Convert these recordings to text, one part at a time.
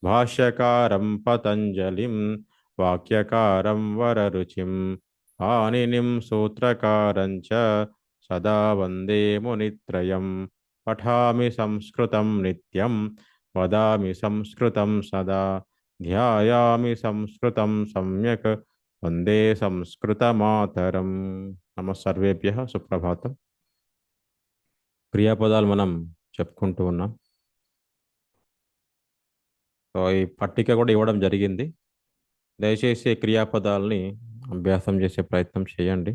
భాష్యకారం పతంజలిం వాక్యకారం వరరుచిం పాణినిం సూత్రకారం చ సదా వందే మునిత్రయం. పఠామి సంస్కృతం నిత్యం వదామి సంస్కృతం సదా ధ్యాయామి సంస్కృతం సమ్యక్ వందే సంస్కృతమాతరం. నమ సర్వేభ్యః సుప్రభాతం. క్రియాపదాలు మనం చెప్పుకుంటూ ఉన్నాం. సో ఈ పట్టిక కూడా ఇవ్వడం జరిగింది. దయచేసి ఈ క్రియాపదాలని అభ్యాసం చేసే ప్రయత్నం చేయండి.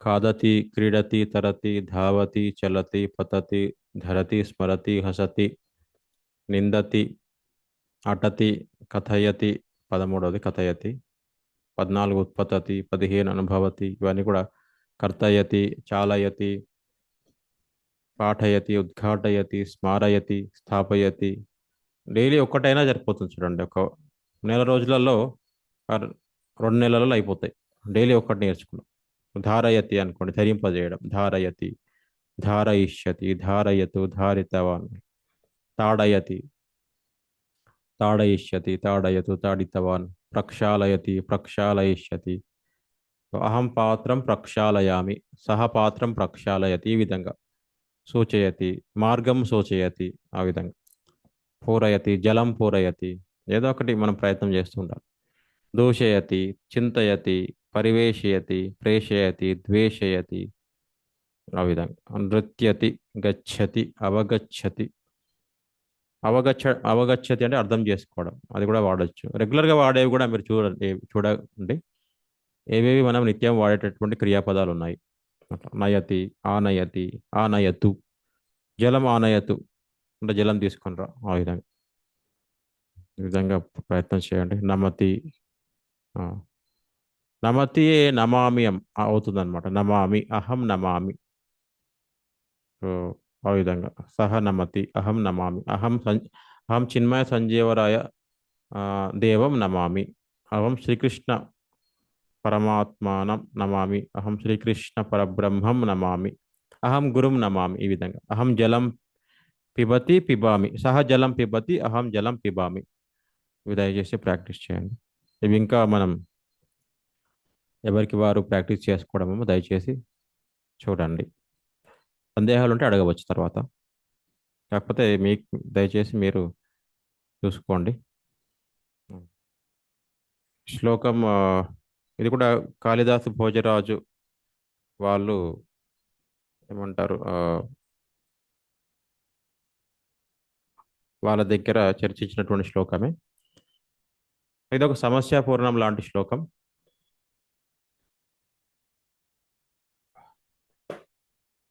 ఖాదతి, క్రీడతి, తరతి, ధావతి, చలతి, పతతి, ధరతి, స్మరతి, హసతి, నిందతి, అటతి, కథయతి, 13వది కథయతి, 14 ఉత్పతతి, 15 అనుభవతి. ఇవన్నీ కూడా కర్తయతి, చాలయతి, పాఠయతి, ఉద్ఘాటయతి, స్మారయతి, స్థాపయతి. డైలీ ఒక్కటైనా సరిపోతుంది చూడండి. ఒక నెల రోజులలో 2 నెలలలో అయిపోతాయి. డైలీ ఒక్కటి నేర్చుకున్నాం. ధారయతి అనుకోండి, ధరింపజేయడం. ధారయతి, ధారయిష్యతి, ధారయతు, ధారితవాన్. తాడయతి, తాడయిష్యతి, తాడయతు, తాడితవాన్. ప్రక్షాళయతి, ప్రక్షాళయిష్యతి. అహం పాత్రం ప్రక్షాళయామి, సహ పాత్రం ప్రక్షాళయతి. ఈ విధంగా సూచయతి, మార్గం సూచయతి. ఆ విధంగా పూరయతి, జలం పూరయతి. ఏదో ఒకటి మనం ప్రయత్నం చేస్తూ ఉండాలి. దూషయతి, చింతయతి, పరివేషయతి, ప్రేషయతి, ద్వేషయతి. ఆ విధంగా నృత్యతి, గచ్చతి, అవగచ్చతి. అవగచ్చతి అంటే అర్థం చేసుకోవడం, అది కూడా వాడచ్చు. రెగ్యులర్గా వాడేవి కూడా మీరు చూడండి. ఏవేవి మనం నిత్యం వాడేటటువంటి క్రియాపదాలు ఉన్నాయి. అట్లా నయతి, ఆనయతి, ఆనయతు. జలం ఆనయతు అంటే జలం తీసుకొని రా. ఆ విధంగా ఈ విధంగా ప్రయత్నం చేయండి. నమతి, ఆ, నమతి నమామి అవుతుంది అనమాట. నమామి, అహం నమామి. సో ఆ విధంగా సహ నమతి, అహం నమామి. అహం చిన్మయ సంజీవరాయ దేవం నమామి. అహం శ్రీకృష్ణ పరమాత్మానం నమామి. అహం శ్రీకృష్ణ పరబ్రహ్మం నమామి. అహం గురుం నమామి. ఈ విధంగా అహం జలం పిబతి పిబామి, సహ జలం పిబతి, అహం జలం పిబామి. ఇవి దయచేసి ప్రాక్టీస్ చేయండి. ఇవి ఇంకా మనం ఎవరికి వారు ప్రాక్టీస్ చేసుకోవడమేమో దయచేసి చూడండి. సందేహాలు ఉంటే అడగవచ్చు తర్వాత. కాకపోతే మీకు దయచేసి మీరు చూసుకోండి. శ్లోకం ఇది కూడా కాళిదాసు భోజరాజు వాళ్ళు ఏమంటారు, వాళ్ళ దగ్గర చర్చించినటువంటి శ్లోకమే. ఇది ఒక సమస్యాపూర్ణం లాంటి శ్లోకం.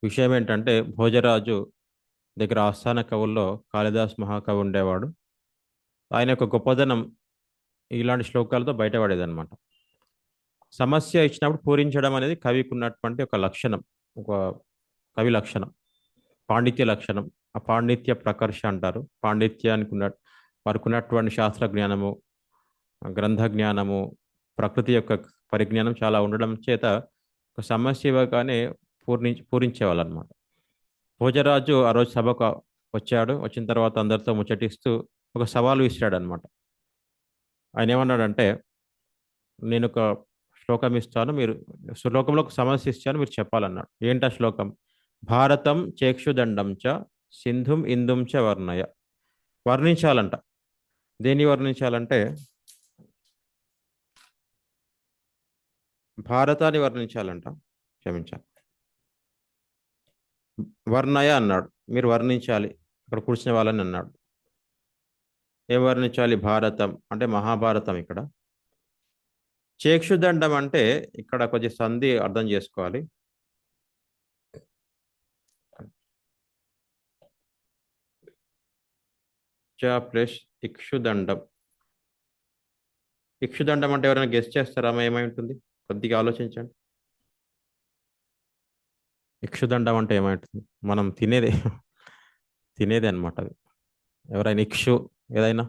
విషయం ఏంటంటే భోజరాజు దగ్గర ఆస్థాన కవుల్లో కాళిదాస్ మహాకవి ఉండేవాడు. ఆయన యొక్క గొప్పదనం ఇలాంటి శ్లోకాలతో బయటపడేదన్నమాట. సమస్య ఇచ్చినప్పుడు పూరించడం అనేది కవికి ఉన్నటువంటి ఒక లక్షణం, ఒక కవి లక్షణం, పాండిత్య లక్షణం. ఆ పాండిత్య ప్రకర్ష అంటారు. పాండిత్యానికి వారికి ఉన్నటువంటి శాస్త్ర జ్ఞానము, గ్రంథ జ్ఞానము, ప్రకృతి యొక్క పరిజ్ఞానం చాలా ఉండడం చేత ఒక సమస్య ఇవ్వగానే పూరించేవాళ్ళు అనమాట. భోజరాజు ఆ రోజు సభకు వచ్చాడు. వచ్చిన తర్వాత అందరితో ముచ్చటిస్తూ ఒక సవాలు విసిరాడు అనమాట. ఆయన ఏమన్నాడంటే, నేను ఒక శ్లోకం ఇస్తాను, మీరు శ్లోకంలో ఒక సమస్య ఇస్తాను, మీరు చెప్పాలన్నాడు. ఏంటా శ్లోకం? భారతం చేక్షుదండం చ సింధుం ఇందుం చ వర్ణయ. వర్ణించాలంట. దేన్ని వర్ణించాలంటే భారతాన్ని వర్ణించాలంట. క్షమించాలి, వర్ణయ అన్నాడు. మీరు వర్ణించాలి, అక్కడ కూర్చునే వాళ్ళని అన్నాడు. ఏం వర్ణించాలి? భారతం అంటే మహాభారతం. ఇక్కడ చేక్షుదండం అంటే ఇక్కడ కొంచెం సంధి అర్థం చేసుకోవాలి. చ ప్లస్ ఇక్షుదండం. ఇక్షుదండం అంటే ఎవరైనా గెస్ట్ చేస్తారా? ఏమై ఉంటుంది? కొద్దిగా ఆలోచించండి. ఇక్షుదండం అంటే ఏమైంటుంది? మనం తినేదే, తినేదే అనమాట అది. ఎవరైనా ఇక్షు ఏదైనా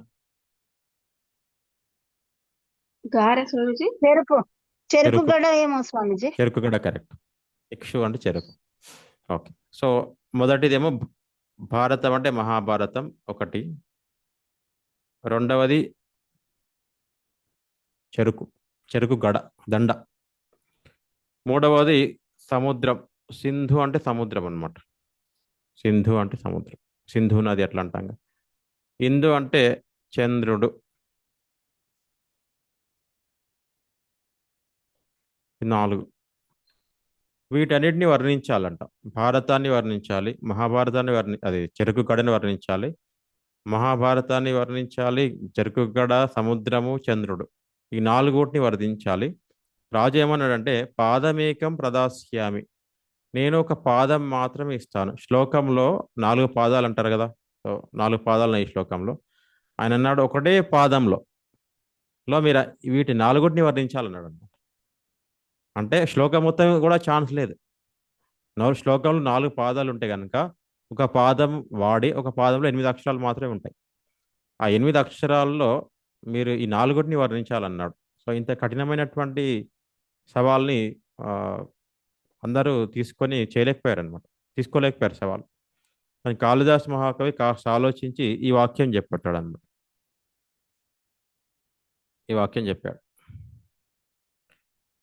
గారె స్వామీజీ. చెరుకు, చెరుకు చెరుకు. గడ ఏమో స్వామీజీ. చెరుకు కూడా కరెక్ట్. ఇక్షు అంటే చెరుకు. ఓకే. సో మొదటిదేమో భారతం అంటే మహాభారతం ఒకటి. రెండవది చెరుకు, చెరుకు గడ, దండ. మూడవది సముద్రం. సింధు అంటే సముద్రం అన్నమాట. సింధు అంటే సముద్రం. సింధు నది అట్లా అంటాం కదా. ఇందు అంటే చంద్రుడు. ఈ 4. వీటన్నిటిని వర్ణించాలంట. భారతాన్ని వర్ణించాలి, మహాభారతాన్ని అది చెరుకు గడని వర్ణించాలి, మహాభారతాన్ని వర్ణించాలి, చెరుకు గడ, సముద్రము, చంద్రుడు, ఈ 4 వర్ణించాలి. రాజు ఏమన్నాడంటే పాదమేకం ప్రదాస్యామి, నేను ఒక పాదం మాత్రమే ఇస్తాను. శ్లోకంలో 4 పాదాలు అంటారు కదా. సో 4 పాదాలు ఉన్నాయి ఈ శ్లోకంలో. ఆయన అన్నాడు ఒకటే పాదంలో మీరు వీటి 4 వర్ణించాలన్నాడు అన్నమాట. అంటే శ్లోకం మొత్తం కూడా ఛాన్స్ లేదు. శ్లోకంలో 4 పాదాలు ఉంటే కనుక ఒక పాదం వాడి ఒక పాదంలో 8 అక్షరాలు మాత్రమే ఉంటాయి. ఆ 8 అక్షరాల్లో మీరు ఈ 4 వర్ణించాలన్నాడు. సో ఇంత కఠినమైనటువంటి సవాల్ని ఆ, అందరూ తీసుకొని చేయలేకపోయారు అనమాట. తీసుకోలేకపోయారు సవాల్. కానీ కాళిదాస్ మహాకవి కాస్త ఆలోచించి ఈ వాక్యం చెప్పాడు అన్నమాట. ఈ వాక్యం చెప్పాడు.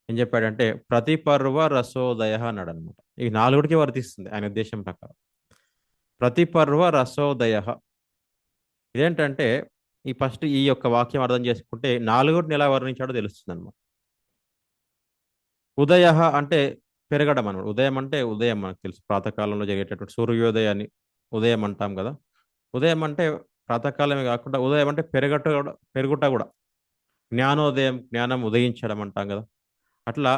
ఏం చెప్పాడంటే ప్రతి పర్వ రసోదయ అన్నాడు అనమాట. ఈ 4 వర్తిస్తుంది ఆయన ఉద్దేశం ప్రకారం. ప్రతి పర్వ రసోదయ. ఇదేంటంటే ఈ ఫస్ట్ ఈ యొక్క వాక్యం అర్థం చేసుకుంటే 4 ఎలా వర్ణించాడో తెలుస్తుంది అనమాట. ఉదయ అంటే పెరగడం అనమాట. ఉదయం అంటే ఉదయం మనకు తెలుసు, ప్రాతకాలంలో జరిగేటటువంటి సూర్యోదయాన్ని ఉదయం అంటాం కదా. ఉదయం అంటే ప్రాతకాలమే కాకుండా ఉదయం అంటే పెరుగుట కూడా. జ్ఞానోదయం, జ్ఞానం ఉదయించడం అంటాం కదా. అట్లా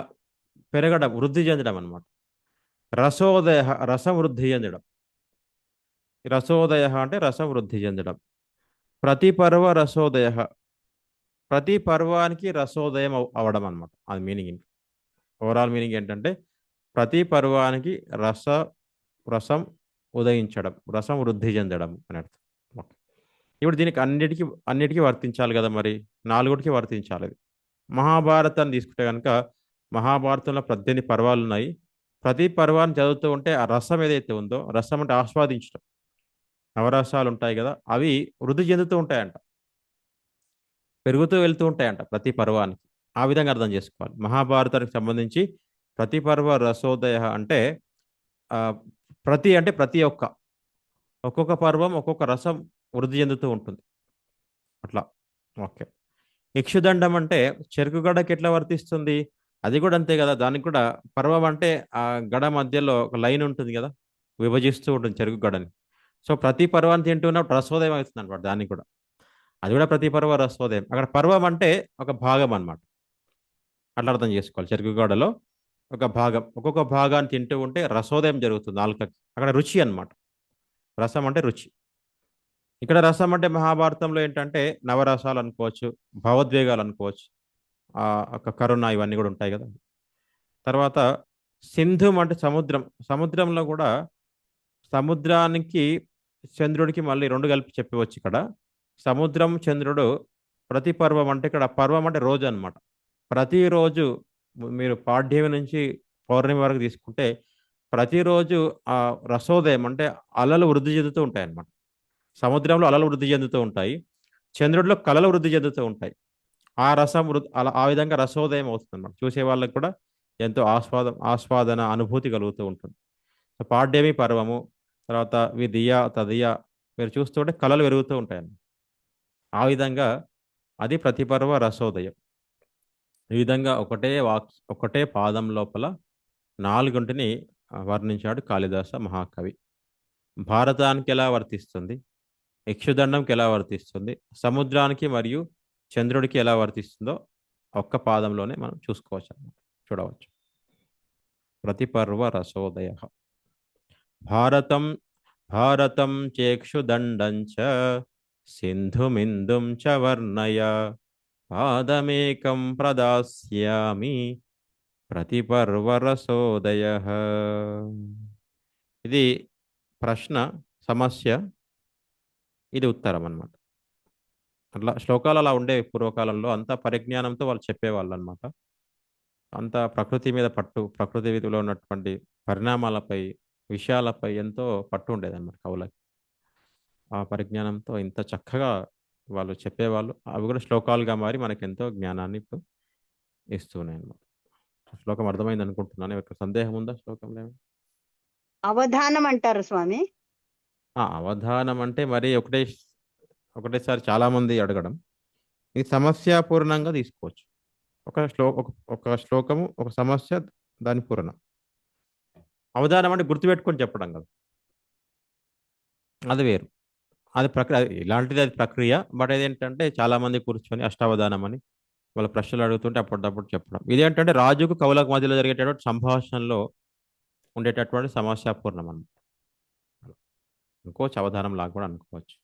పెరగడం, వృద్ధి చెందడం అనమాట. రసోదయ, రసం వృద్ధి చెందడం. రసోదయ అంటే రసం వృద్ధి చెందడం. ప్రతి పర్వ రసోదయ, ప్రతి పర్వానికి రసోదయం అవడం అనమాట. అది మీనింగ్. ఓవరాల్ మీనింగ్ ఏంటంటే ప్రతి పర్వానికి రసం ఉదయించడం, రసం వృద్ధి చెందడం అని అర్థం. ఓకే. ఇప్పుడు దీనికి అన్నిటికీ వర్తించాలి కదా. మరి 4 వర్తించాలి అది. మహాభారతాన్ని తీసుకుంటే కనుక మహాభారతంలో 18 పర్వాలు ఉన్నాయి. ప్రతి పర్వాన్ని చదువుతూ ఉంటే ఆ రసం ఏదైతే ఉందో, రసం అంటే ఆస్వాదించడం, నవరసాలు ఉంటాయి కదా, అవి వృద్ధి చెందుతూ ఉంటాయంట, పెరుగుతూ వెళ్తూ ఉంటాయంట ప్రతి పర్వానికి. ఆ విధంగా అర్థం చేసుకోవాలి. మహాభారతానికి సంబంధించి ప్రతి పర్వ రసోదయ అంటే ఆ, ప్రతి అంటే ప్రతి ఒక్కొక్క పర్వం ఒక్కొక్క రసం వృద్ధి చెందుతూ ఉంటుంది అట్లా. ఓకే. ఇక్షుదండం అంటే చెరుకు గడకి ఎట్లా వర్తిస్తుంది? అది కూడా అంతే కదా. దానికి కూడా పర్వం అంటే ఆ గడ మధ్యలో ఒక లైన్ ఉంటుంది కదా, విభజిస్తూ ఉంటుంది చెరుకు గడని. సో ప్రతి పర్వాన్ని తింటున్నప్పుడు రసోదయం అవుతుంది అనమాట. దానికి కూడా అది కూడా ప్రతి పర్వ రసోదయం. అక్కడ పర్వం అంటే ఒక భాగం అన్నమాట. అట్లా అర్థం చేసుకోవాలి. చెరుకు గడలో ఒక భాగం, ఒక్కొక్క భాగాన్ని తింటూ ఉంటే రసోదయం జరుగుతుంది నాలుకకి. అక్కడ రుచి అన్నమాట. రసం అంటే రుచి. ఇక్కడ రసం అంటే మహాభారతంలో ఏంటంటే నవరసాలు అనుకోవచ్చు, భావోద్వేగాలు అనుకోవచ్చు, ఆ ఒక కరుణ ఇవన్నీ కూడా ఉంటాయి కదా. తర్వాత సింధుం అంటే సముద్రం. సముద్రంలో కూడా సముద్రానికి చంద్రుడికి మళ్ళీ 2 కలిపి చెప్పవచ్చు ఇక్కడ. సముద్రం, చంద్రుడు. ప్రతి పర్వం అంటే ఇక్కడ పర్వం అంటే రోజు అన్నమాట. ప్రతిరోజు మీరు పాడ్యమి నుంచి పౌర్ణమి వరకు తీసుకుంటే ప్రతిరోజు ఆ రసోదయం అంటే అలలు వృద్ధి చెందుతూ ఉంటాయి అన్నమాట. సముద్రంలో అలలు వృద్ధి చెందుతూ ఉంటాయి, చంద్రుడిలో కళలు వృద్ధి చెందుతూ ఉంటాయి. ఆ రసం అలా ఆ విధంగా రసోదయం అవుతుంది అన్నమాట. చూసే వాళ్ళకి కూడా ఎంతో ఆస్వాదన అనుభూతి కలుగుతూ ఉంటుంది. సో పాడ్యమి పర్వము, తర్వాత విధియ తదియ మీరు చూస్తుంటే కళలు పెరుగుతూ ఉంటాయండి. ఆ విధంగా అది ప్రతిపర్వ రసోదయం. ఈ విధంగా ఒకటే పాదం లోపల 4 వర్ణించాడు కాళిదాస మహాకవి. భారతానికి ఎలా వర్తిస్తుంది, యక్షదండంకి ఎలా వర్తిస్తుంది, సముద్రానికి మరియు చంద్రుడికి ఎలా వర్తిస్తుందో ఒక్క పాదంలోనే మనం చూసుకోవచ్చు అన్నమాట, చూడవచ్చు. ప్రతిపర్వ రసోదయ. భారతం భారతం చేక్షుదండం చ సింధుమిందుం చ వర్ణయ పాదమేకం ప్రదాస్యామి ప్రతిపర్వ రసోదయ. ఇది ప్రశ్న, సమస్య, ఇది ఉత్తరం అన్నమాట. అట్లా శ్లోకాలు అలా ఉండే పూర్వకాలంలో అంత పరిజ్ఞానంతో వాళ్ళు చెప్పేవాళ్ళు అనమాట. అంత ప్రకృతి మీద పట్టు, ప్రకృతిలో ఉన్నటువంటి పరిణామాలపై, విషయాలపై ఎంతో పట్టు ఉండేదన్నమాట కవులకి. ఆ పరిజ్ఞానంతో ఇంత చక్కగా వాళ్ళు చెప్పేవాళ్ళు. అవి కూడా శ్లోకాలుగా మారి మనకెంతో జ్ఞానాన్ని ఇప్పుడు ఇస్తున్నాయి అన్నమాట. శ్లోకం అర్థమైంది అనుకుంటున్నాను. ఎవరికి సందేహం ఉందా శ్లోకంలో ఏమైనా? అవధానం అంటారు స్వామి. అవధానం అంటే మరి ఒకటేసారి చాలా మంది అడగడం. ఇది సమస్యాపూర్ణంగా తీసుకోవచ్చు. ఒక శ్లోకము, ఒక సమస్య, దాని పూరణం. అవధానం అంటే గుర్తుపెట్టుకొని చెప్పడం కదా, అది వేరు. అది ప్రక్రియ, ఇలాంటిది అది ప్రక్రియ. బట్ ఇదేంటంటే చాలా మంది కూర్చొని అష్టావధానం అని వాళ్ళ ప్రశ్నలు అడుగుతుంటే అప్పటిదప్పుడు చెప్పడం. ఇదేంటంటే రాజుకు కవులకు మధ్యలో జరిగేటటువంటి సంభాషణలో ఉండేటటువంటి సమస్యాపూర్ణం అన్నమాట. అనుకోవచ్చు, అవధానం లాగా కూడా అనుకోవచ్చు.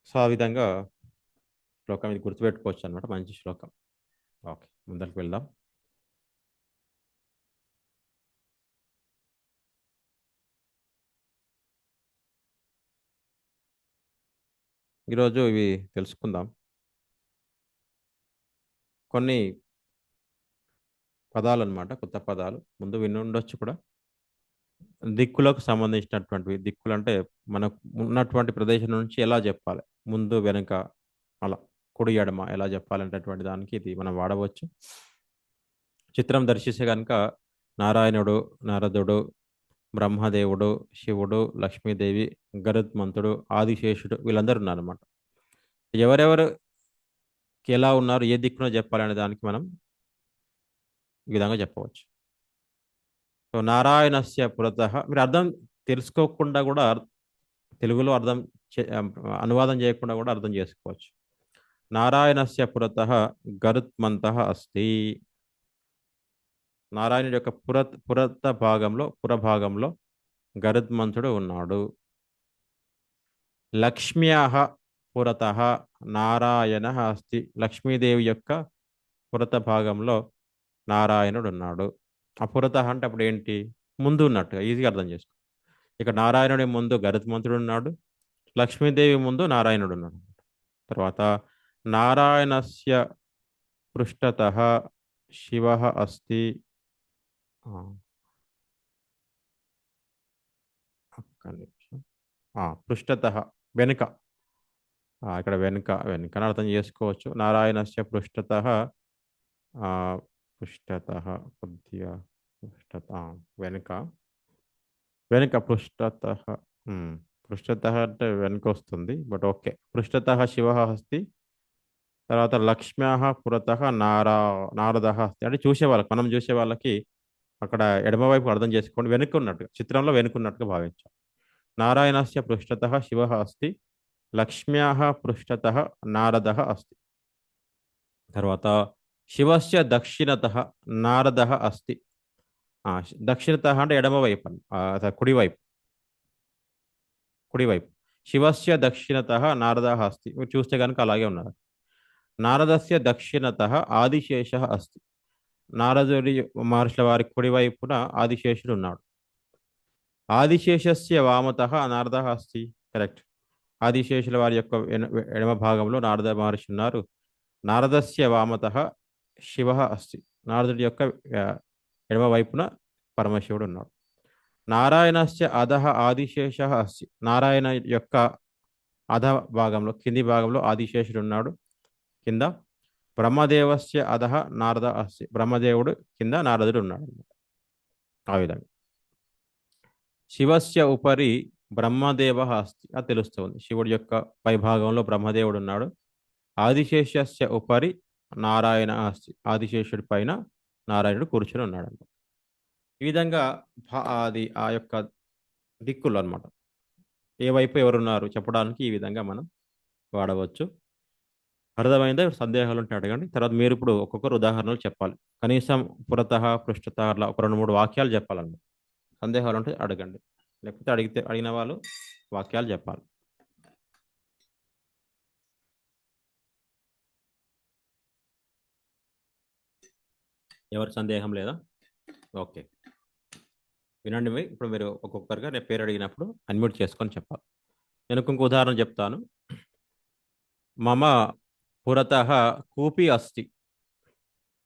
సో ఆ విధంగా శ్లోకం ఇది గుర్తుపెట్టుకోవచ్చు అనమాట. మంచి శ్లోకం. ఓకే, ముందరికి వెళ్దాం. ఈరోజు ఇవి తెలుసుకుందాం. కొన్ని పదాలు అనమాట, కొత్త పదాలు. ముందు వినుండొచ్చు కూడా. దిక్కులకు సంబంధించినటువంటివి. దిక్కులు అంటే మనకు ఉన్నటువంటి ప్రదేశం నుంచి ఎలా చెప్పాలి, ముందు వెనుక, అలా కుడి ఎడమ ఎలా చెప్పాలనేటటువంటి దానికి ఇది మనం వాడవచ్చు. చిత్రం దర్శిస్తే కనుక నారాయణుడు, నారదుడు, బ్రహ్మదేవుడు, శివుడు, లక్ష్మీదేవి, గరుత్మంతుడు, ఆదిశేషుడు వీళ్ళందరూ ఉన్నారన్నమాట. ఎవరెవరికి ఎలా ఉన్నారు, ఏ దిక్కునో చెప్పాలనే దానికి మనం ఈ విధంగా చెప్పవచ్చు. సో నారాయణస్య పురతః, మీరు అర్థం తెలుసుకోకుండా కూడా తెలుగులో అనువాదం చేయకుండా కూడా అర్థం చేసుకోవచ్చు. నారాయణస్య పురతః గరుత్మంతః అస్తి. నారాయణుడి యొక్క పురభాగంలో గరుత్మంతుడు ఉన్నాడు. లక్ష్మ్యాః పురతః నారాయణః అస్తి. లక్ష్మీదేవి యొక్క పురత భాగంలో నారాయణుడు ఉన్నాడు. అపురతః అంటే అప్పుడు ఏంటి, ముందు ఉన్నట్టుగా ఈజీగా అర్థం చేసుకో. ఇక నారాయణుడి ముందు గరుత్మంతుడు ఉన్నాడు, లక్ష్మీదేవి ముందు నారాయణుడు ఉన్నాడు. తర్వాత నారాయణస్య పృష్ఠతః శివః అస్తి. ఒక్క నిమిషం. పృష్ఠతః వెనుక, ఇక్కడ వెనుకని అర్థం చేసుకోవచ్చు. నారాయణస్య పృష్ఠతః, పృష్ఠతః కొద్దిగా వెనుక పృష్ఠతః. పృష్ఠతః అంటే వెనుక వస్తుంది, బట్ ఓకే. పృష్ఠతః శివః అస్తి. తర్వాత లక్ష్మ్యాః పురతః నారదః అస్తి. అంటే మనం చూసే వాళ్ళకి అక్కడ ఎడమవైపు అర్థం చేసుకోండి, వెనుక ఉన్నట్టుగా, చిత్రంలో వెనుకున్నట్టుగా భావించాం. నారాయణస్య పృష్ఠతః శివః అస్తి, లక్ష్మ్యాః పృష్ఠతః నారదః అస్తి. తర్వాత శివస్య దక్షిణతః నారదః అస్తి. దక్షిణతః అంటే ఎడమవైపు, కుడివైపు. శివస్య దక్షిణతః నారదః అస్తి. మీరు చూస్తే కనుక అలాగే ఉన్నారు. నారదస్య దక్షిణతః ఆదిశేషః అస్తి. నారదుడి మహర్షుల వారి కుడివైపున ఆదిశేషుడు ఉన్నాడు. ఆదిశేషస్య వామతః నారదః అస్తి. కరెక్ట్. ఆదిశేషుల వారి యొక్క ఎడమ భాగంలో నారద మహర్షి ఉన్నారు. నారదస్య వామతః శివః అస్తి. నారదుడి యొక్క ఎడమ వైపున పరమశివుడు ఉన్నాడు. నారాయణస్య అధః ఆదిశేషః అస్తి. నారాయణ యొక్క అధ భాగంలో, కింది భాగంలో ఆదిశేషుడు ఉన్నాడు. కింద బ్రహ్మదేవస్య అధః నారద అస్తి. బ్రహ్మదేవుడు కింద నారదుడు ఉన్నాడు. ఆ విధంగా శివస్య ఉపరి బ్రహ్మదేవ అస్తి. అది తెలుస్తుంది. శివుడి యొక్క పై భాగంలో బ్రహ్మదేవుడు ఉన్నాడు. ఆదిశేషస్య ఉపరి నారాయణ అస్తి. ఆదిశేషుడి పైన నారాయణుడు కూర్చొని ఉన్నాడు. ఈ విధంగా అది ఆ యొక్క దిక్కులు అనమాట, ఏ వైపు ఎవరున్నారు చెప్పడానికి ఈ విధంగా మనం వాడవచ్చు. అర్థమైందా? సందేహాలు ఉంటే అడగండి. తర్వాత మీరు ఇప్పుడు ఒక్కొక్కరు ఉదాహరణలు చెప్పాలి. కనీసం పురతః పృష్ఠతః అట్లా ఒక 2-3 వాక్యాలు చెప్పాలన్నమాట. సందేహాలు ఉంటే అడగండి, లేకపోతే అడిగిన వాళ్ళు వాక్యాలు చెప్పాలి. ఎవరి సందేహం లేదా? ఓకే, వినండి. ఇప్పుడు మీరు ఒక్కొక్కరిగా నేను పేరు అడిగినప్పుడు అన్మ్యూట్ చేసుకొని చెప్పాలి. నేను ఇంకొక ఉదాహరణ చెప్తాను. మమ పురతః కూపి అస్తి.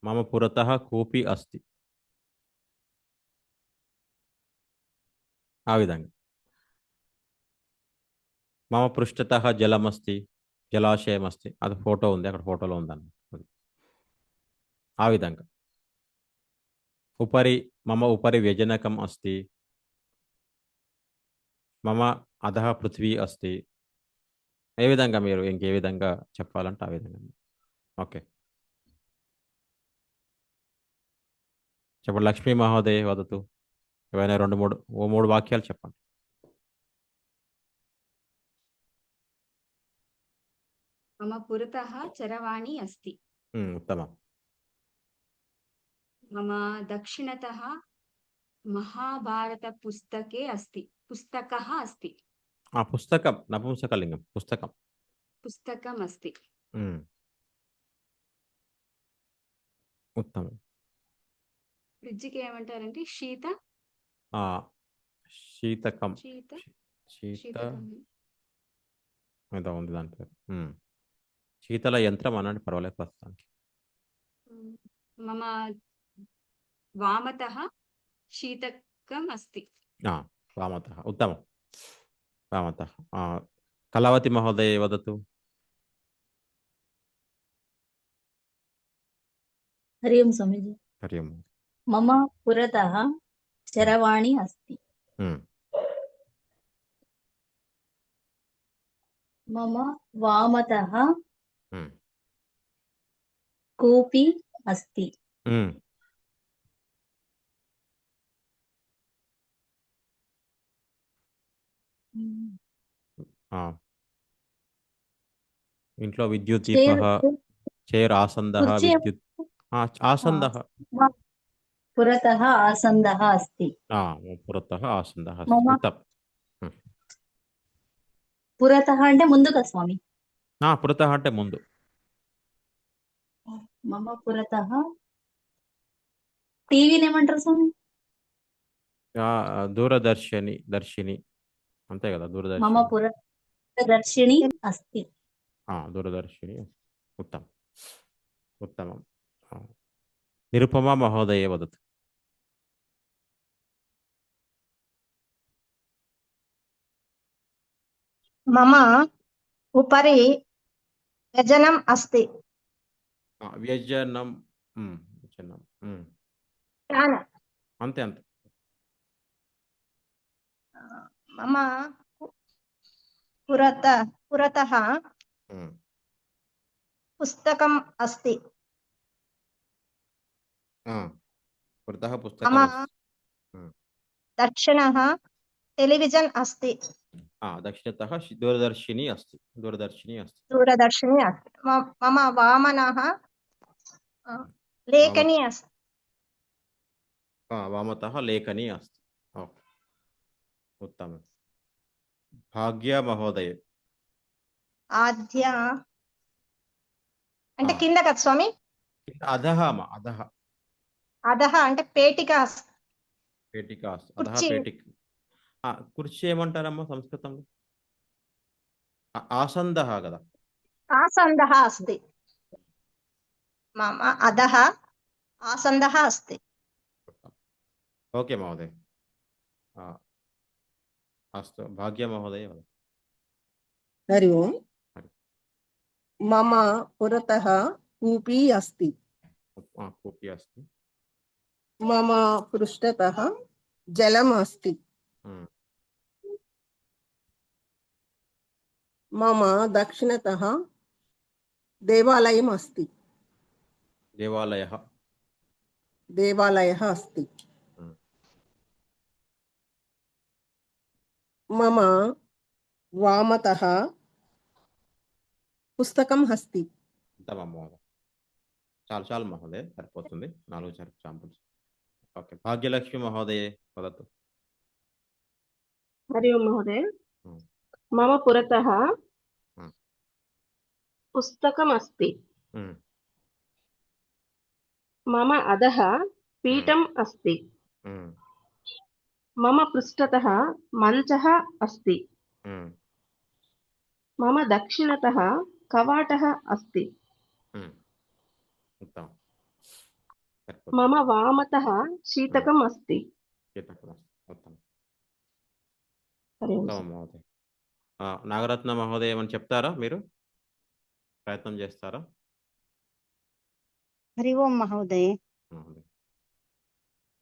మమ పురతః కూపి అస్తి. ఆ విధంగా మమ పృష్ఠతః జలమస్తి, జలాశయం అస్తి. అది ఫోటో ఉంది, అక్కడ ఫోటోలో ఉందన్నమాట. అది ఆ విధంగా. ఉపరి మమ ఉపరి వ్యజనకం అస్తి, మమ అధః పృథ్వీ అస్తి. ఏ విధంగా మీరు ఇంకే విధంగా చెప్పాలంటే ఆ విధంగా. ఓకే, చెప్పండి. లక్ష్మీ మహోదయ వదతు. ఏవైనా 2 3 వాక్యాలు చెప్పండి. मम पुरतः चरवाणी अस्ति। ఉత్తమం. मम दक्षिणतः पुस्तकः अस्ति। పుస్తకం నపుంసకలింగం, పుస్తకం. पुस्तकम् अस्ति। ఉమ్, ఉత్తమం. ఫ్రిడ్జ్కి ఏమంటారంటే శీత ఆ, శీతకం. శీత శీత శీతకం. ఏదో ఉంది దాని పేరు. శీతల యంత్రం అనండి, పర్వాలేదు ప్రస్తుతానికి. మమ వామతः శీతకం अस्ति। వామతః, ఉత్తమం. వామతః. కళావతి మహోదయ వదతు. हरि ओम स्वामीजी। హరి ఓం. मम पुरतः चरवाणी अस्ति। ఉమ్, मम वामतः ఉమ్, कूपी अस्ति। ఉమ్. ఆ, ఇంట్లో విద్యుత్ దీపः, చైర్ ఆసందः, కుర్చీ విద్యుత్ ఆసందः. मम पुरतः आसन्दः अस्ति। పురతः ఆసందः మమ ఉత్తమం. पुरतः అంటే ముందుగా స్వామి। పురతः అంటే ముందు. మమ పురతः టీవీని ఏమంటారు స్వామి? దర్శిని అంతే కదా, మమ దూరదర్శిని. పురదర్శిని అస్తి। దూరదర్శిని. ఉత్తమం, ఉత్తమం. నిరుపమా మహోదయ వదతు. मम उपरि व्यजनम् अस्ति। వ్యజనం. వ్యజనం. फ्यान्। అంతే అంతే. मम पुरतः पुस्तकम् अस्ति। పురతः मम పుస్తకం అస్తి. दक्षिणः टेलिविजन् अस्ति। దక్షిణతः దూరదర్శిని అస్తి. దూరదర్శిని అస్తి. दूरदर्शिनी अस्ति। मम वामनः लेखनी अस्ति। వామతः లేఖని అస్తి. ఓకే, ఉత్తమం. భాగ్య మహోదయ. ఆద్య అంటే కింద కదా స్వామి? అధః అధః. అధః అంటే పేటిక అస్తి। పేటిక అస్తి. అధః కుర్చీ. పేటిక. కుర్చీ ఏమంటారమ్మా సంస్కృతంలో? ఆసందః కదా. ఆసందः अस्ति। मम अधः आसन्दः अस्ति। ఓకే మహోదయ. అస్తు, భాగ్య మహోదయ. हरि ओम। मम पुरतः कूपी अस्ति। कूपी अस्ति। मम पृष्ठतः जलम् अस्ति। मम दक्षिणतः देवालयम् अस्ति। देवालयः अस्ति। मम वामतः పుస్తకం హస్తి। ఉత్తమం మహోదయ. చాలు మహోదయ, సరిపోతుంది. 4 ఎగ్జాంపుల్స్. ఓకే, భాగ్యలక్ష్మి మహోదయ వదతు. హరి ఓం మహోదయ। మమ పురతः పుస్తకం అస్తి। మమ అధః పీఠం అస్తి। మమ పృష్ఠతः మంచः అస్తి। మమ దక్షిణతः కవాటः अस्ति। ఉత్తమం. మమ వామతः శీతకం अस्ति। ఉత్తమం. హరి ఓం ఉత్తమం మహోదయ. నాగరత్న మహోదయ ఏమని చెప్తారా మీరు? ప్రయత్నం చేస్తారా? हरि ओम महोदय। మహోదయ్.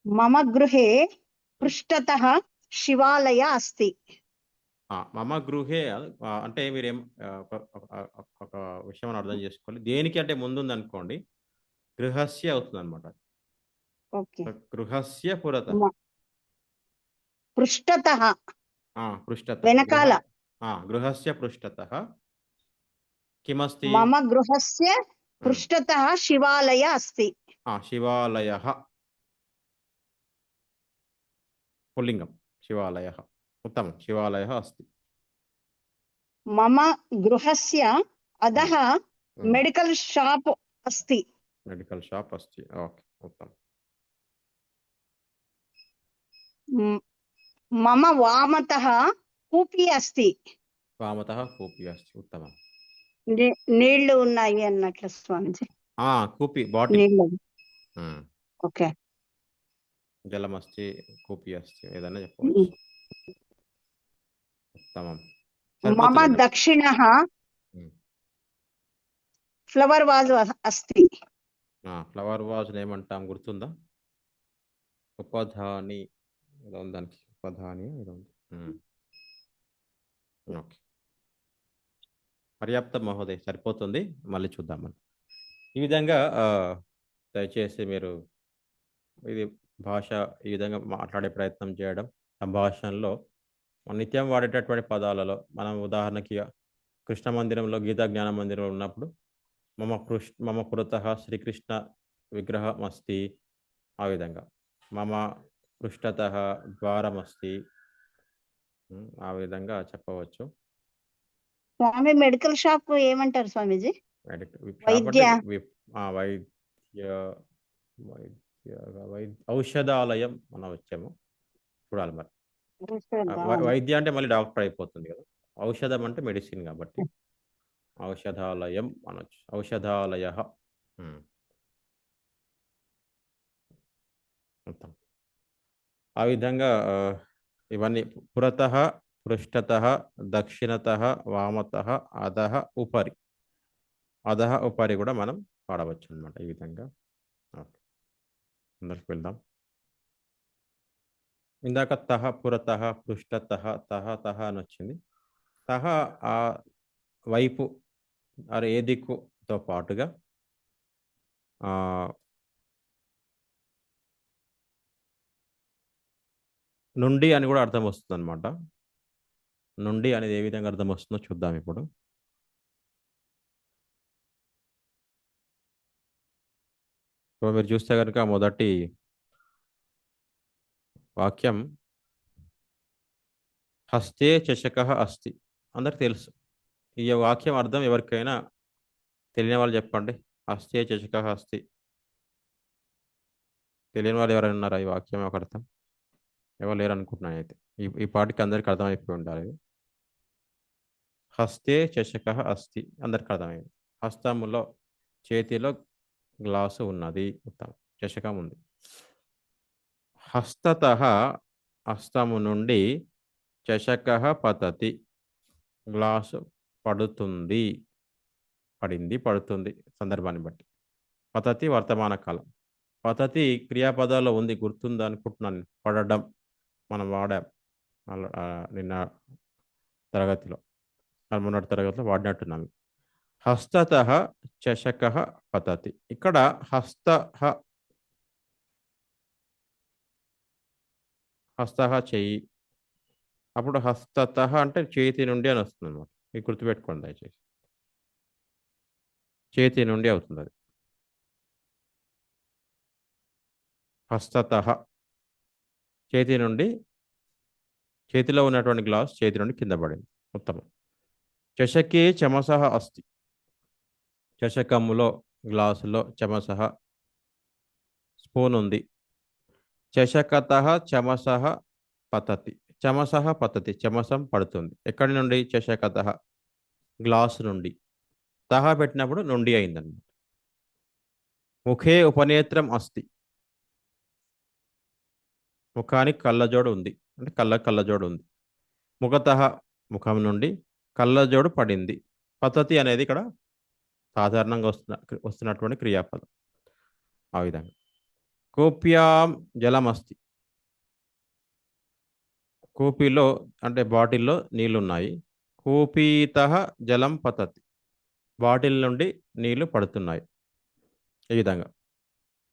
मम गृहे पृष्ठतः शिवालय अस्ति। మమ గృహే అంటే మీరేం ఒక విషయం అని అర్థం చేసుకోవాలి. దేనికి అంటే ముందుంది అనుకోండి, గృహస్య అవుతుంది అనమాట. ओके। గృహస్య పురత पृष्ठतः పృష్ఠత వెనకాల। గృహస్య పృష్ఠత కిమస్తి? मम गृहस्य पृष्ठतः शिवालय अस्ति। శివాలయ పుల్లింగం, శివాలయ उत्तमं, శివాలయ अस्ति। मम गृहस्य अधः मेडिकल शॉप अस्ति। मेडिकल शॉप अस्ति, ओके, उत्तमं। मम वामतः कूपी अस्ति। वामतः कूपी अस्ति, उत्तमं। నీళ్లు ఉన్నాయి అన్నట్లు స్వామిజీ। कूपी बाटिल నీళ్లు, ఓకే। जलम अस्ति, कूपी अस्ति, ఏదైనా చెప్పవచ్చు। उत्तमं। मम दक्षिणः ఫ్లవర్ వాజ్ अस्ति। ఫ్లవర్ వాజ్ ఏమంటాం గుర్తుందా? ఉపధాని ఏదో ఉంది దానికి, ఉపధాని ఏదో ఉంది। ఓకే, పర్యాప్తం మహోదయ్, సరిపోతుంది, మళ్ళీ చూద్దాం మనం। ఈ విధంగా దయచేసి మీరు ఇది భాష ఈ విధంగా మాట్లాడే ప్రయత్నం చేయడం, సంభాషణలో నిత్యం వాడేటటువంటి పదాలలో మనం ఉదాహరణకి కృష్ణ మందిరంలో, గీతా జ్ఞాన మందిరంలో ఉన్నప్పుడు మమ పురతః శ్రీకృష్ణ విగ్రహం అస్తి, ఆ విధంగా మమ పృష్ఠతః ద్వారం అస్తి, ఆ విధంగా చెప్పవచ్చు। స్వామి మెడికల్ షాప్ ఏమంటారు స్వామీజీ? వైద్య ఔషధాలయం మనం వచ్చాము, చూడాలి మరి। వైద్య అంటే మళ్ళీ డాక్టర్ అయిపోతుంది కదా, ఔషధం అంటే మెడిసిన్ కాబట్టి ఔషధాలయం అనొచ్చు, ఔషధాలయ। ఆ విధంగా ఇవన్నీ పురతః, పృష్ఠతః, దక్షిణతః, వామతః, అధః, ఉపరి, అధః ఉపరి కూడా మనం వాడవచ్చు అనమాట ఈ విధంగా। ఓకే, అందరికి వెళ్దాం। ఇందాక తహ పురతః, పృష్ఠతః, తహ అని వచ్చింది। తహ ఆ వైపు, అరే ఏ దిక్కుతో పాటుగా నుండి అని కూడా అర్థం వస్తుంది అనమాట। నుండి అనేది ఏ విధంగా అర్థం వస్తుందో చూద్దాం ఇప్పుడు। మీరు చూస్తే కనుక మొదటి వాక్యం హస్తే చషకః అస్తి, అందరికి తెలుసు। ఈ వాక్యం అర్థం ఎవరికైనా తెలియని వాళ్ళు చెప్పండి, హస్తే చషకః అస్తి। తెలియని వాళ్ళు ఎవరైనా ఉన్నారా ఈ వాక్యం యొక్క అర్థం? ఎవరు లేరు అనుకుంటున్నాను అయితే, ఈ పాటికి అందరికి అర్థమైపోయి ఉండాలి। హస్తే చషకః అస్తి అందరికి అర్థమైంది, హస్తములో, చేతిలో గ్లాసు ఉన్నది, చషకం ఉంది। హస్తతః హస్తము నుండి, చషకః పతతి గ్లాసు పడుతుంది, పడింది, పడుతుంది సందర్భాన్ని బట్టి। పతతి వర్తమాన కాలం, పతతి క్రియాపదాల్లో ఉంది, గుర్తుంది అనుకుంటున్నాను। పడడం మనం వాడాం నిన్న తరగతిలో, మొన్నటి తరగతిలో వాడినట్టున్నాం। హస్తతః చషకః పతతి, ఇక్కడ హస్తః చెయ్యి, అప్పుడు హస్తతః అంటే చేతి నుండి అని వస్తుంది అనమాట, ఇది గుర్తుపెట్టుకోండి దయచేసి, చేతి నుండి అవుతుంది అది। హస్తతః చేతి నుండి, చేతిలో ఉన్నటువంటి గ్లాస్ చేతి నుండి కింద పడింది, ఉత్తమం। చషకే చమసః అస్తి, చషకములో, గ్లాసులో, చమసః స్పూన్ ఉంది। చషకతః చమసః పతతి, చమసః పతతి చమసం పడుతుంది, ఎక్కడి నుండి? చషకతః గ్లాసు నుండి, తహ పెట్టినప్పుడు నుండి అయిందన్నమాట। ముఖే ఉపనేత్రం అస్తి, ముఖానికి కళ్ళజోడు ఉంది, అంటే కళ్ళజోడు ఉంది। ముఖతః ముఖం నుండి కళ్ళజోడు పడింది. పతతి అనేది ఇక్కడ సాధారణంగా వస్తున్నటువంటి క్రియాపదం. ఆ విధంగా కూప్యాం జలం అస్తి. కూపీలో అంటే బాటిల్లో నీళ్లున్నాయి. కూపీతః జలం పతతి. బాటిల్ నుండి నీళ్లు పడుతున్నాయి. ఈ విధంగా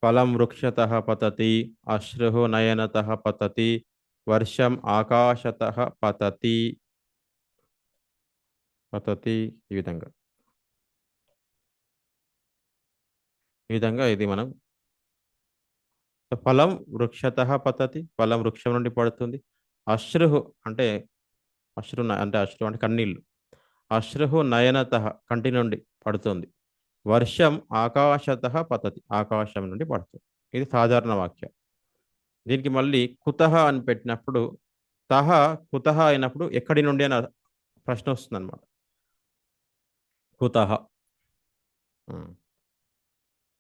ఫలం వృక్షతః పతతి, అశ్రుః నయనతః పతతి, వర్షం ఆకాశతః పతతి. పతతి ఈ విధంగా ఇది మనం ఫలం వృక్షతః పతతి, ఫలం వృక్షం నుండి పడుతుంది. అశ్రుః అంటే అశ్రు అంటే కన్నీళ్ళు. అశ్రుః నయనతః కంటి నుండి పడుతుంది. వర్షం ఆకాశతః పతతి, ఆకాశం నుండి పడుతుంది. ఇది సాధారణ వాక్యం. దీనికి మళ్ళీ కుతః అని పెట్టినప్పుడు కుతః అయినప్పుడు ఎక్కడి నుండి అని ప్రశ్న వస్తుంది అనమాట. కుతః.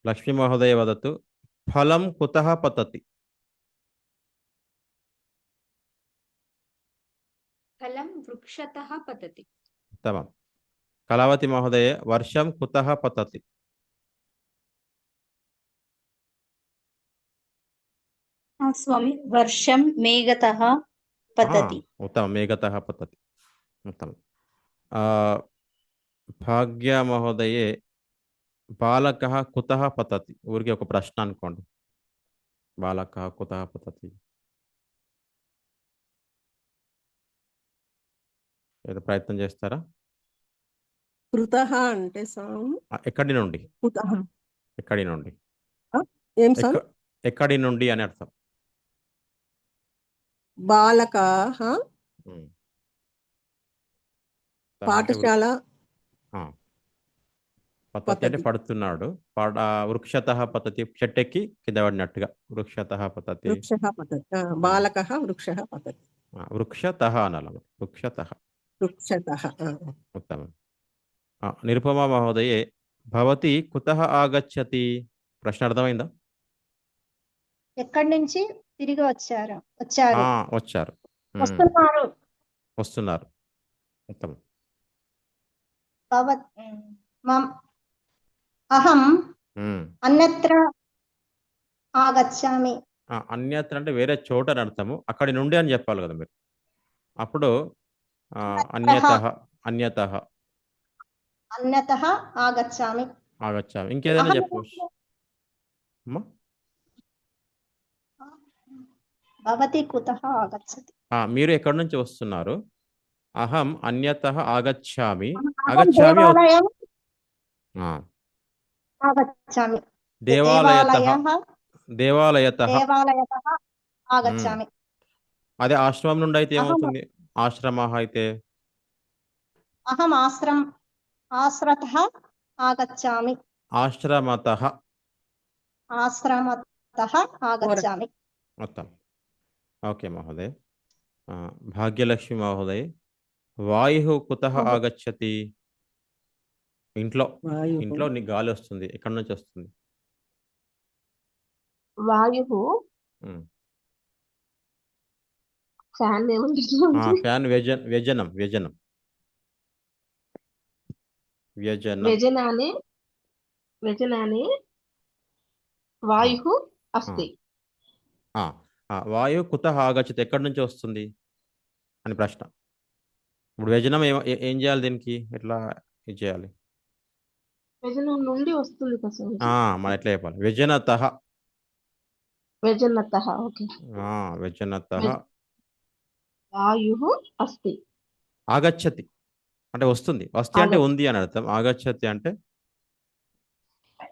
లక్ష్మీ మహోదయ వదతు ఫలం కుతః పతతి. ఫలం వృక్షతః పతతి. తమాం. కళావతి మహోదయ వర్షం కుతః పతతి. స్వామి వర్షం మేఘతః పతతి. ఉత్తమం. మేఘతః పతతి. ఉత్తమం. భాగ్య మహోదయే బాలకः కుతః పతతి. ఊరికి ఒక ప్రశ్న అనుకోండి. బాలకः కుతః పతతి. ఏదో ప్రయత్నం చేస్తారా? కృతః అంటే స్వామి ఎక్కడి నుండి? కుతః ఎక్కడి నుండి? ఏం స్వామి? ఎక్కడి నుండి అని అర్థం. బాలకాః ఉమ్. పాఠశాల పతతి అంటే పడుతున్నాడు. వృక్షతః పతతి, చెట్టెక్కి కింద పడినట్టుగా. వృక్షతః పతతి. వృక్షः పతతి. బాలకः వృక్షः పతతి. వృక్షతః అనాలి. వృక్షతః. వృక్షతః. ఉత్తమం. నిరుపమా మహోదయే భవతి కుతః ఆగచ్చతి. ప్రశ్న అర్థమైందా? ఎక్కడి నుంచి తిరిగి వచ్చారు? వచ్చారు. వస్తున్నారు. వస్తున్నారు. ఉత్తమం. అహం అన్యత్ర ఆగచ్చామి. అన్యత్ర అంటే వేరే చోట అని అర్థము. అక్కడి నుండి అని చెప్పాలి కదా మీరు. అప్పుడు అన్యతః అన్యతః అన్యతః ఆగచ్చామి. ఆగచ్చామి. ఇంకేదైనా చెప్పవచ్చు. భవతి కుతః ఆగచ్చతి. మీరు ఎక్కడి నుంచి వస్తున్నారు? అహం అన్యతః ఆగచ్చామి. దేవాలయం ఆగచ్చామి. దేవాలయతః ఆగచ్చామి. అదే ఆశ్రమం నుండి అయితే ఏమవుతుంది? ఆశ్రమః అయితే అహం ఆశ్రమతః ఆగచ్చామి. ఆశ్రమతః ఆగచ్చామి. మొత్తం. ఓకే మహోదయ. భాగ్యలక్ష్మి మహోదయ వాయు కుతః ఆగచ్చతి. ఇంట్లో నీ గాలి వస్తుంది. ఎక్కడి నుంచి వస్తుంది? వాయుః ఫ్యాన్ ఫ్యాన్. వ్యజనం. వ్యజనానే వాయుః అస్తి. వాయు కుతః ఆగచ్చతి. ఎక్కడి నుంచి వస్తుంది అని ప్రశ్న. ఇప్పుడు వ్యజనం ఏం చేయాలి? దీనికి ఎట్లా ఇది చేయాలి? వ్యజనం నుండి వస్తుంది కదా. మనం ఎట్లా చెప్పాలి? వ్యజనతః. ఓకే. వ్యజనతః వాయుః అస్తి. ఆగచ్చతి అంటే వస్తుంది. వస్తే అంటే ఉంది అని అర్థం. ఆగచ్చతి అంటే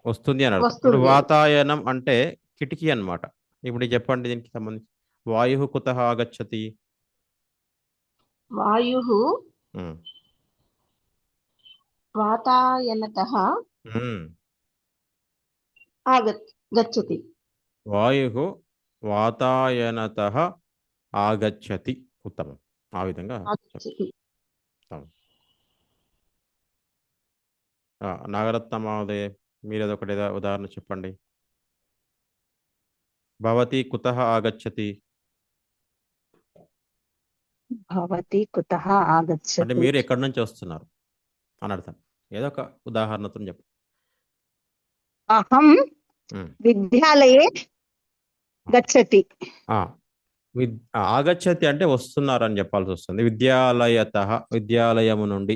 వస్తుంది అని అర్థం. ఇప్పుడు వాతాయనం అంటే కిటికీ అన్నమాట. ఇప్పుడు చెప్పండి దీనికి సంబంధించి. వాయుః కుతః ఆగచ్చతి. వాయుః వాతాయనతః ఆగచ్చతి. వాయుః వాతాయనతః ఆగచ్చతి. ఉత్తమం. ఆ విధంగా నాగరత్న మహోదయ మీరు అదొకటి ఉదాహరణ చెప్పండి. భవతి కుతః ఆగచ్చతి. భవతి కుతః అంటే ఆగచ్చతి మీరు ఎక్కడి నుంచి వస్తున్నారు అని అర్థం. ఏదో ఒక ఉదాహరణతో చెప్పు. అహం ఉమ్. విద్యాలయే గచ్చతి ఆగచ్చతి అంటే వస్తున్నారు అని చెప్పాల్సి వస్తుంది. విద్యాలయత, విద్యాలయము నుండి.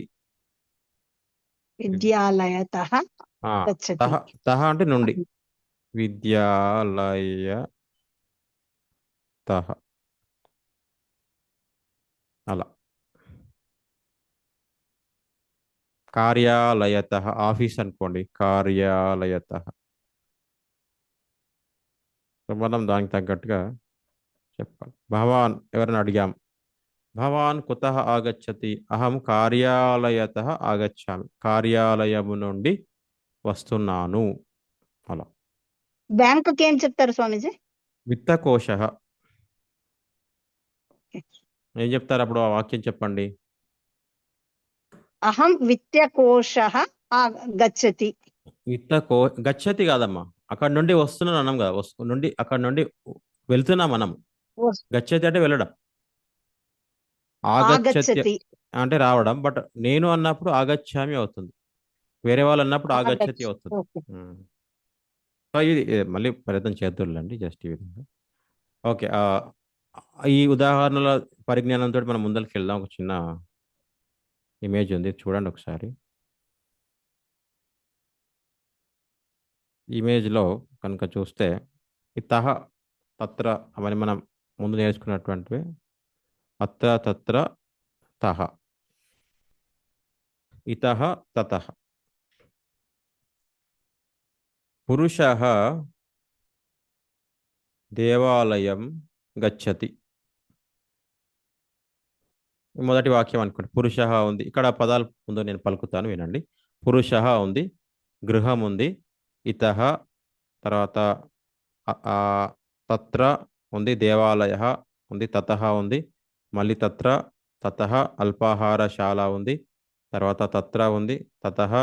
విద్యాలయతః ఆ, గచ్చతి తహ తహ అంటే నుండి. విద్యాలయత అలా. కార్యాలయత ఆఫీస్ అనుకోండి, కార్యాలయత. సో మనం దానికి తగ్గట్టుగా చెప్పాలి. భవాన్ ఎవరైనా అడిగాం, భవాన్ కుతః ఆగచ్చతి, అహం కార్యాలయతః ఆగచ్చామి, కార్యాలయము నుండి వస్తున్నాను. అలా. బ్యాంకుకి ఏం చెప్తారు స్వామీజీ? విత్తకోశ. ఏం చెప్తారు అప్పుడు? ఆ వాక్యం చెప్పండి. అహం విత్తకోశః గచ్చతి. విత్తకో గచ్చతి కాదమ్మా, అక్కడ నుండి వస్తున్నాను అన్నాం కదా, నుండి అక్కడ నుండి వెళ్తున్నాం మనం. గచ్చతి అంటే వెళ్ళడం. ఆగచ్చతి ఆగచ్చతి అంటే రావడం. బట్ నేను అన్నప్పుడు ఆగచ్చామి అవుతుంది, వేరే వాళ్ళు అన్నప్పుడు ఆగచ్చతి అవుతుంది. ఓకే. సో ఇది మళ్ళీ ప్రయత్నం చేద్దాంలేండి, జస్ట్ ఈ విధంగా. ఓకే. ఈ ఉదాహరణల పరిజ్ఞానంతో మనం ముందరికి వెళ్దాం. ఒక చిన్న ఇమేజ్ ఉంది, చూడండి ఒకసారి. ఇమేజ్లో కనుక చూస్తే ఈ తహ తత్ర అవన్నీ మనం ముందు నేర్చుకున్నటువంటివి. అత్ర తత్ర తహ, ఇతః తతః. పురుషః దేవాలయం గచ్చతి. మొదటి వాక్యం అనుకోండి. పురుషః ఉంది, ఇక్కడ పదాలు ముందు నేను పలుకుతాను, వినండి. పురుషః ఉంది, గృహం ఉంది, ఇతః తర్వాత తత్ర ఉంది, దేవాలయ ఉంది, తతః ఉంది, మళ్ళీ తత్ర, తతః అల్పాహారశాల ఉంది, తర్వాత తత్ర ఉంది, తతః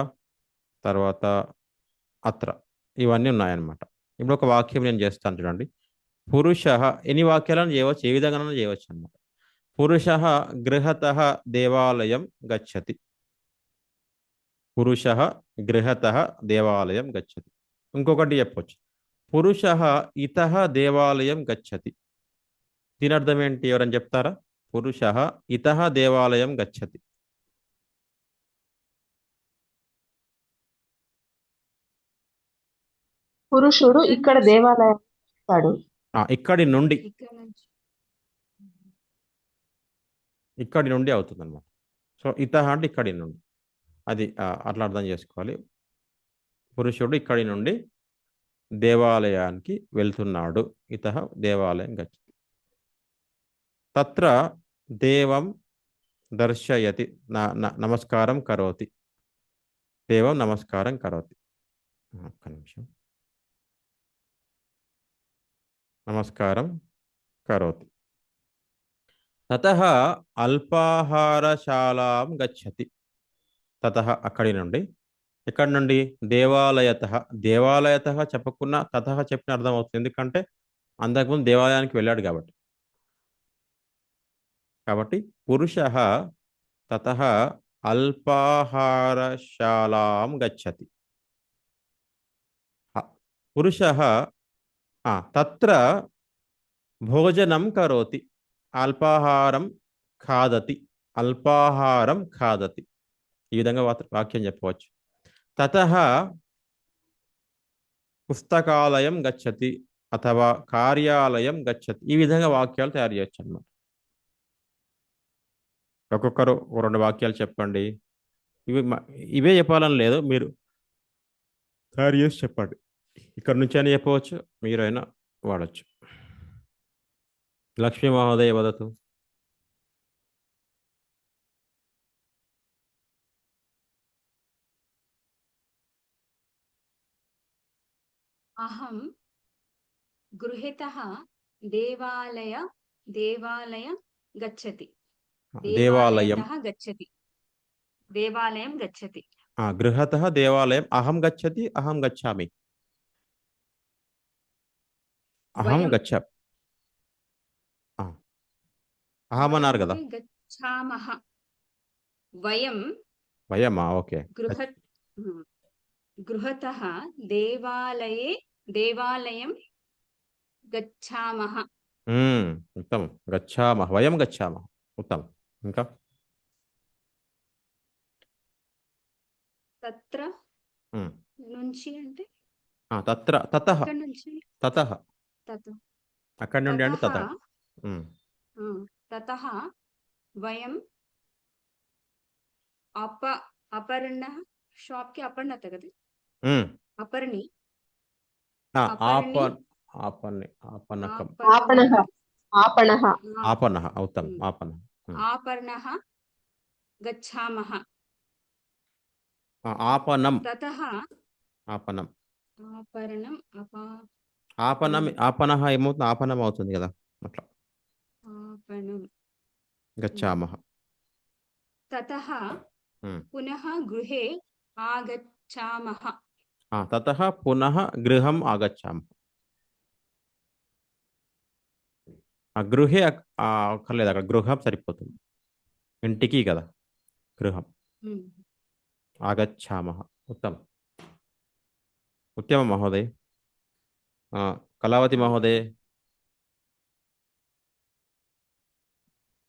తర్వాత అత్ర. ఇవన్నీ ఉన్నాయన్నమాట. ఇప్పుడు ఒక వాక్యం నేను చేస్తాను చూడండి. పురుషః, ఎన్ని వాక్యాలను చేయవచ్చు, ఏ విధంగా చేయవచ్చు అన్నమాట. పురుషః గృహతః దేవాలయం గచ్చతి. పురుషః గృహతః దేవాలయం గచ్చతి. ఇంకొకటి చెప్పొచ్చు, పురుషః ఇతః దేవాలయం గచ్చతి. దీని అర్థం ఏంటి, ఎవరని చెప్తారా? పురుషః ఇతః దేవాలయం గచ్చతి. పురుషుడు ఇక్కడ దేవాలయం వస్తాడు. ఇక్కడి నుండి, ఇక్కడ నుంచి ఇక్కడి నుండి అవుతుంది అనమాట. సో ఇతః అంటే ఇక్కడి నుండి, అది అట్లా అర్థం చేసుకోవాలి. పురుషుడు ఇక్కడి నుండి దేవాలయానికి వెళ్తున్నాడు, ఇతః దేవాలయం గచ్చతి. తత్ర దేవం దర్శయతి, నమస్కారం కరోతి. దేవం నమస్కారం కరోతి. ఒక్క నిమిషం. నమస్కారం కరోతి. తతః అల్పాహారశాలాం గచ్చతి. తతః అక్కడి నుండి, ఎక్కడి నుండి? దేవాలయతః. దేవాలయతః చెప్పకున్నా తతః చెప్పిన అర్థం అవుతుంది, ఎందుకంటే అంతకుముందు దేవాలయానికి వెళ్ళాడు కాబట్టి. కాబట్టి పురుషః తతః అల్పాహారశాలాం గచ్చతి. పురుషః తత్ర భోజనం కరోతి, అల్పాహారం ఖాదతి, అల్పాహారం ఖాదతి. ఈ విధంగా వాక్యం చెప్పవచ్చు. తతః పుస్తకాలయం గచ్చతి అథవా కార్యాలయం గచ్చతి. ఈ విధంగా వాక్యాలు తయారు చేయొచ్చు అన్నమాట. ఒక్కొక్కరు 2 వాక్యాలు చెప్పండి. ఇవే చెప్పాలని లేదు, మీరు తయారు చేసి చెప్పండి. ఇక్కడ నుంచి అయినా చెప్పవచ్చు, మీరైనా వాడచ్చు. లక్ష్మీ మహోదయ వదతు. అహం గృహతః దేవాలయ గచ్చతి. దేవాలయం గచ్చతి, దేవాలయం గచ్చతి. గృహతః దేవాలయం. అహం గచ్చతి, అహం గచ్చామి. అహం వయం గచ్చ, అహం అన్నారు కదా. గచ్ఛామః వయం వయమా ఓకే గృహ గృహతః దేవాలయం గచ్ఛామః ఉత్తమం గచ్ఛామః వయం గచ్ఛామః ఉత్తమం ఇంకా తత్ర ఉమ్. నుంచి అంటే తత్ర తతః అక్కడి నుంచి తతః తత్ అక్కడి నుండి అంటే తతః తతః ఉమ్. తతః వయం అపర్ణ షాప్ కి అపర్ణత కదా ఉమ్. అపర్ణి ఆపన్ అపర్ణి ఆపన్ని ఆపన్నకం आपणः आपणः ఆపన్నః ఉత్తమం ఆపన్నః ఆపర్ణః గచ్ఛామః ఆపనం తతః ఆపనం ఆపరణం ఆపనం ఆపనః ఏమవుతుంది ఆపనం అవుతుంది కదా అట్లా ఆపణం గచ్ఛామః తతః ఉమ్. పునః గృహే ఆగచ్ఛామః తతః పునః గృహం ఆగచ్చామः గృహే అక్కర్లేదు అక్కడ గృహం సరిపోతుంది ఇంటికి కదా గృహం ఆగచ్చామः उत्तम उत्तम महोदय कलावती महोदय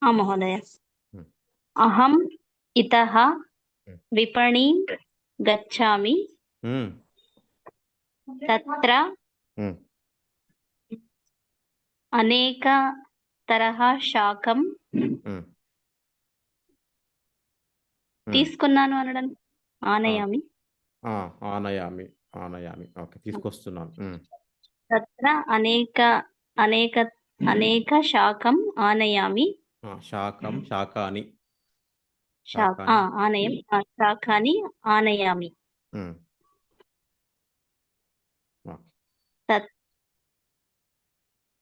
महोदय अहम् इतः विपणीं गच्छामि तत्र अनेकतरः शाकं తీసుకున్నాను అనడం ఆనయామి ఆనయామి ఆనయామి ఓకే తీసుకొస్తున్నాను తత్ర అనేక శాకం ఆనయామి శాకం శాకాని ఆనయం శాకాని ఆనయామి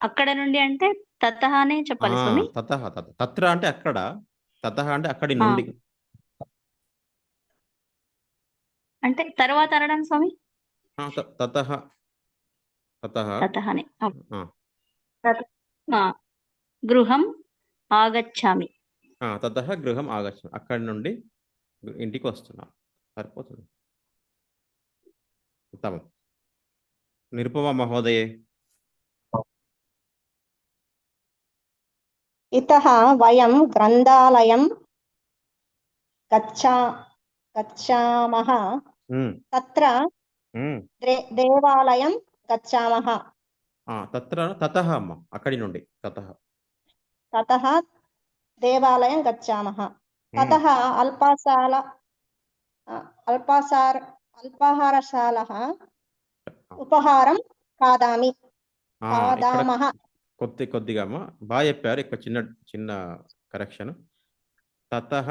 అక్కడ నుండి అంటే తతః అనే చెప్పాలి స్వామి తతః తత్ర అంటే అక్కడ తతః అంటే అక్కడి నుండి అంటే తర్వాత అనడం స్వామి తతః తతః తతఃనే గృహం ఆగచ్చామి తతః గృహం ఆగచ్చామి అక్కడి నుండి ఇంటికి వస్తున్నాను సరిపోతుంది ఉత్తమం నిరుపమ మహోదయే इतः वयं ग्रन्थालयं गच्छामः तत्र देवालयं गच्छामः తత్ర తతః అమ్మ అక్కడి నుండి తతః देवालयं गच्छामः ततः अल्पाहारशालाः उपहारं खादामः కొద్దిగా అమ్మ బాగా చెప్పారు ఇక్కడ చిన్న కరెక్షన్ తతః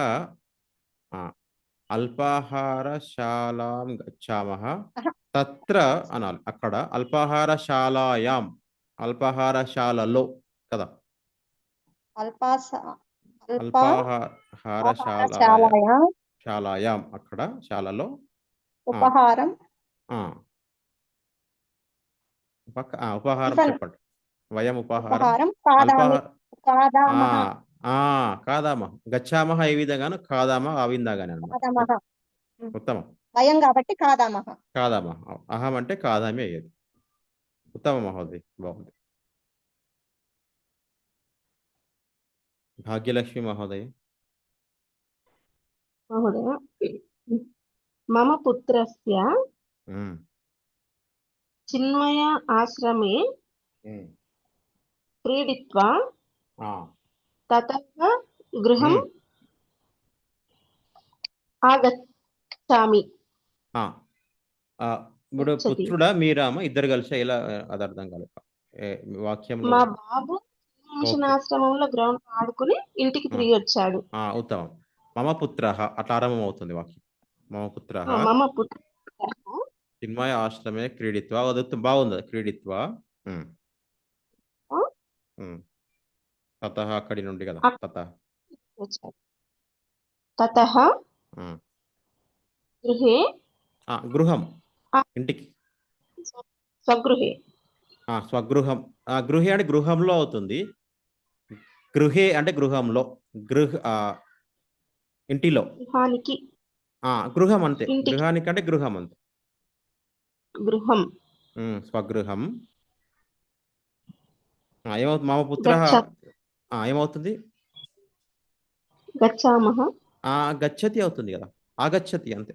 అల్పాహారశాలాం గచ్చామః తత్ర అనాలి అక్కడ అల్పాహారశాలాయాం అల్పాహారశాలలో కదా అల్పాహారశాలాయాం అక్కడ శాలలో ఉపహారం ఉపహారం చెప్పండి వయం ఉపహారం కాదామా గచ్చామహ ఏ విధంగాను కాదామా ఆ విధంగానే అన్నమాట ఉత్తమం వయం కాబట్టి కాదామహ అహం అంటే కాదామే అయ్యేది ఉత్తమ మహోదయ్ బాగుంది భాగ్యలక్ష్మి మహోదయ महोदय मम पुत्रस्य चिन्मय आश्रमे क्रीडित्वा ततः गृहम् आगच्छामि ఇప్పుడు పుత్రుడా మీరామ ఇద్దరు కలిసి ఎలా అది అర్థం కాలేదు వాక్యంలో మా బాబు ఆశ్రమంలో గ్రౌండ్ ఆడుకుని ఇంటికి తిరిగి వచ్చాడు ఉత్తమం మమ పుత్ర అట్లా ఆరంభం అవుతుంది వాక్యం మమ పుత్ర చిన్మయ ఆశ్రమే క్రీడిత్వా బాగుంది క్రీడిత్వా తతః అక్కడి నుండి కదా తతః గృహే గృహం ఇంటికి స్వగృహే స్వగృహం గృహే అంటే గృహంలో అవుతుంది గృహే అంటే గృహంలో ఇంటిలో. గృహానికి గృహం అంతే, ఇంటికి గృహానికంటే గృహం అంతే. గృహం స్వగృహం. ఏమవుతుంది మమ పుత్ర ఏమవుతుంది? గచ్చామః గచ్చతి అవుతుంది కదా, ఆగచ్చతి అంతే.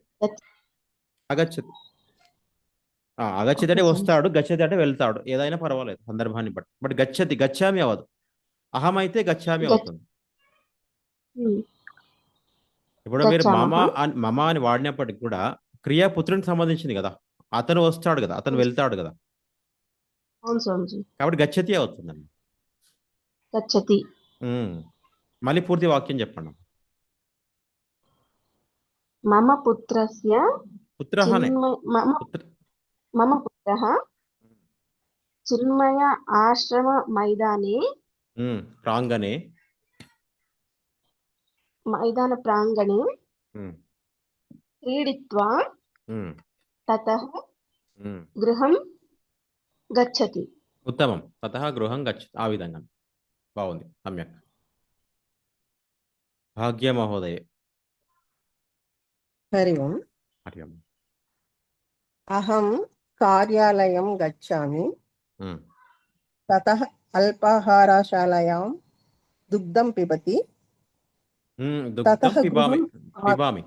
అగచ్చతి అగచ్చతి అంటే వస్తాడు, గచ్చతి అంటే వెళ్తాడు, ఏదైనా పర్వాలేదు సందర్భాన్ని బట్టి. బట్ గచ్చతి గచ్చామి అవ్వదు. అహం అయితే గచ్చామి అవుతుంది. ఇప్పుడు మీరు మమ అని వాడినప్పటికి కూడా క్రియా పుత్రునికి సంబంధించింది కదా, అతను వస్తాడు కదా, అతను వెళ్తాడు కదా, కాబట్టి గచ్చతి అవుతుందండి. గచ్చతి. మళ్ళీ పూర్తి వాక్యం చెప్పండి. మమ పుత్రస్య పుత్రహనే మమ పుత్రః చిన్మయ ఆశ్రమ మైదానే ప్రాంగణే మైదాన ప్రాంగణే క్రీడిత్వా తతః గృహం గచ్చతి. ఉత్తమం. తతః గృహం గచ్చతి. ఆ విధంగా బాగుంది, సమ్యక్. భాగ్య మహోదయ. హరి ఓం. హరి ఓం. అహం కార్యాలయం గచ్చామి, ఉమ్, తతః అల్పాహారశాలాయాం దుగ్ధం పిబతి, దుగ్ధం తతః పిబామి గృహం పిబామి.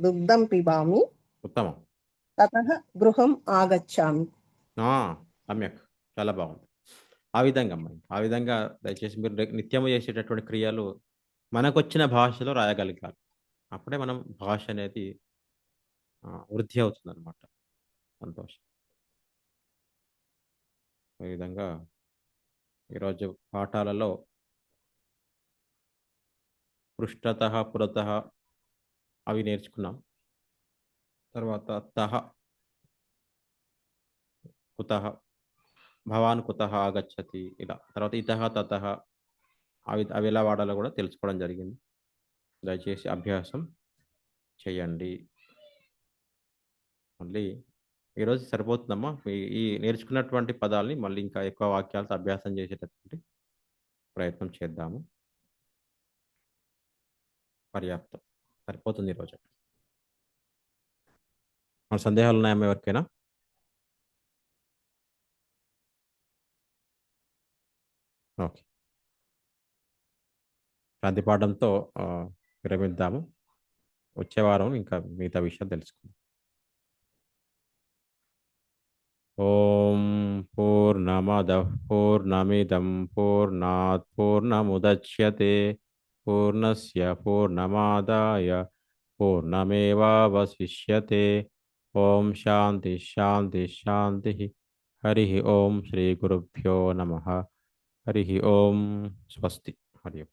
దుగ్ధం పిబామి, ఉత్తమం. తతః గృహం ఆగచ్చామి. సమ్యక్, చాలా బాగుంది. ఆ విధంగా అమ్మాయి, ఆ విధంగా దయచేసి మీరు నిత్యము చేసేటటువంటి క్రియలు మనకొచ్చిన భాషలో రాయగలిగాలి. అప్పుడే మనం భాష అనేది వృద్ధి అవుతుంది అనమాట. సంతోషం. ఈ విధంగా ఈరోజు పాఠాలలో పృష్ఠతః పురతః అవి నేర్చుకున్నాం. తర్వాత తః కుతః, భవాన్ కుతః ఆగచ్చతి, ఇలా. తర్వాత ఇతః తతః అవి ఎలా వాడాలో కూడా తెలుసుకోవడం జరిగింది. దయచేసి అభ్యాసం చేయండి. మళ్ళీ ఈరోజు సరిపోతుందమ్మా. ఈ నేర్చుకున్నటువంటి పదాలని మళ్ళీ ఇంకా ఎక్కువ వాక్యాలతో అభ్యాసం చేసేటటువంటి ప్రయత్నం చేద్దాము. పర్యాప్తం, సరిపోతుంది ఈరోజు. మన సందేహాలు ఉన్నాయమ్మా ఎవరికైనా? ఓకే, శాంతి పాఠంతో విరమిద్దాము. వచ్చే వారం ఇంకా మిగతా విషయాలు తెలుసుకుందాం. ఓం పూర్ణమదః పూర్ణమిదం పూర్ణాత్ పూర్ణముదచ్యతే పూర్ణస్య పూర్ణమాదాయ పూర్ణమేవావశిష్యతే. ఓం శాంతి శాంతి శాంతి. హరి ఓం శ్రీ గురుభ్యో నమః. హరి ఓం స్వస్తి. హరి ఓం.